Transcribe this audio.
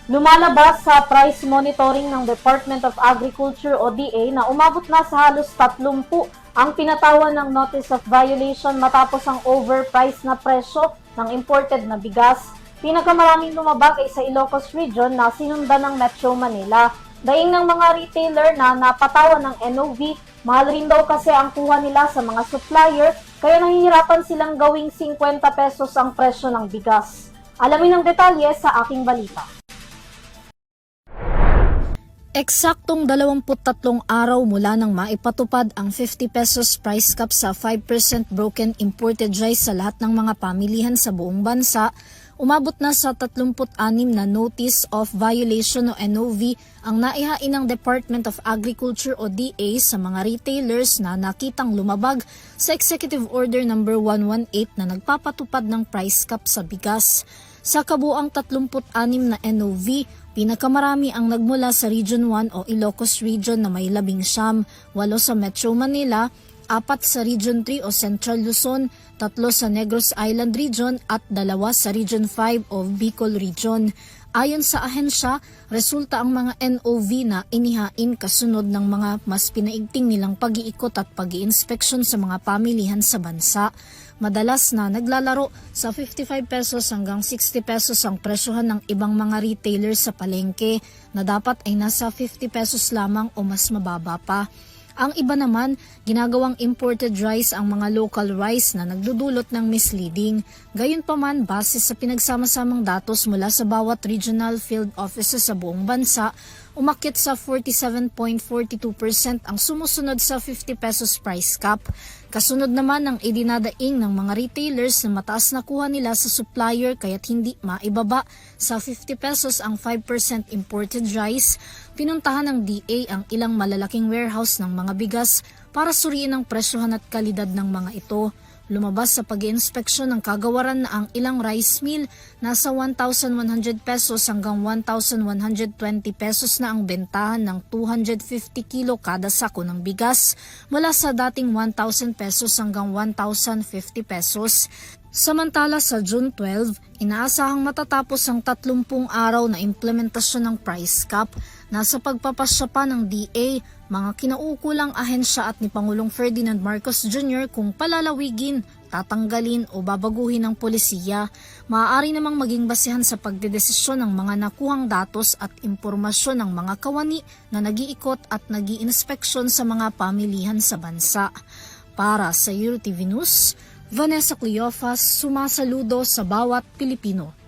Lumalabas sa price monitoring ng Department of Agriculture o DA na umabot na sa halos 30 ang pinatawan ng Notice of Violation matapos ang overpriced na presyo ng imported na bigas. Pinakamaraming lumabag ay sa Ilocos Region na sinundan ng Metro Manila. Daing ng mga retailer na napatawan ng NOV, mahal rin daw kasi ang kuha nila sa mga supplier kaya nahihirapan silang gawing 50 pesos ang presyo ng bigas. Alamin ang detalye sa aking balita. Eksaktong 23 araw mula nang maipatupad ang 50 pesos price cap sa 5% broken imported rice sa lahat ng mga pamilihan sa buong bansa, umabot na sa 36 na Notice of Violation o NOV ang naihain ng Department of Agriculture o DA sa mga retailers na nakitang lumabag sa Executive Order No. 118 na nagpapatupad ng price cap sa bigas. Sa kabuang 36 na NOV, pinakamarami ang nagmula sa Region 1 o Ilocos Region na may 19, 8 sa Metro Manila, 4 sa Region 3 o Central Luzon, 3 sa Negros Island Region at 2 sa Region 5 o Bicol Region. Ayon sa ahensya, resulta ang mga NOV na inihain kasunod ng mga mas pinaigting nilang pag-iikot at pag-iinspeksyon sa mga pamilihan sa bansa. Madalas na naglalaro sa 55 pesos hanggang 60 pesos ang presyohan ng ibang mga retailers sa palengke na dapat ay nasa 50 pesos lamang o mas mababa pa. Ang iba naman, ginagawang imported rice ang mga local rice na nagdudulot ng misleading. Gayunpaman, base sa pinagsama-samang datos mula sa bawat regional field offices sa buong bansa, umakyat sa 47.42% ang sumusunod sa 50 pesos price cap. Kasunod naman ang idinadaing ng mga retailers na mataas na kuha nila sa supplier kaya't hindi maibaba sa 50 pesos ang 5% imported rice. Pinuntahan ng DA ang ilang malalaking warehouse ng mga bigas para suriin ang presyohan at kalidad ng mga ito. Lumabas sa pag-iinspeksyon ng kagawaran na ang ilang rice mill nasa 1,100 pesos hanggang 1,120 pesos na ang bentahan ng 250 kilo kada sako ng bigas mula sa dating 1,000 pesos hanggang 1,050 pesos. Samantala sa June 12, inaasahang matatapos ang 30 araw na implementasyon ng price cap. Nasa pagpapasya pa ng DA, mga kinaukulang ahensya at ni Pangulong Ferdinand Marcos Jr. kung palalawigin, tatanggalin o babaguhin ng polisiya. Maaari namang maging basehan sa pagdedesisyon ng mga nakuhang datos at impormasyon ng mga kawani na nag-iikot at nag-iinspeksyon sa mga pamilihan sa bansa. Para sa EuroTV News, Vanessa Cleofas, sumasaludo sa bawat Pilipino.